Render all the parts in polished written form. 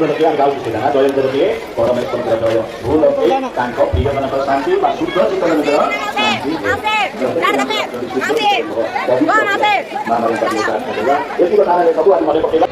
लोके गाँव सुधाना जयंत लोके परमेश्वर जय भूल प्रिय मन शांति शुद्ध चित्त शांति सब आज मन पकेगा।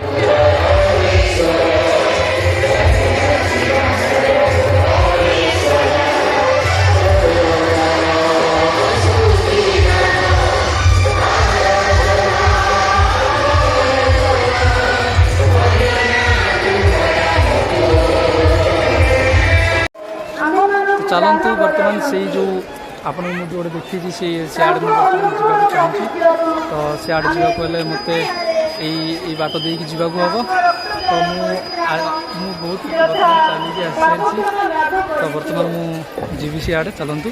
चलतु बर्तमान से जो आपण मुझे गोटे देखी सियाड़ मुझे चाहिए तो सियाड़ जावाक मत यही बाट देकी जावाक हम तो बहुत बर्तमान चलिए आसी तो बर्तमान मुझे सियाड़ चलतु।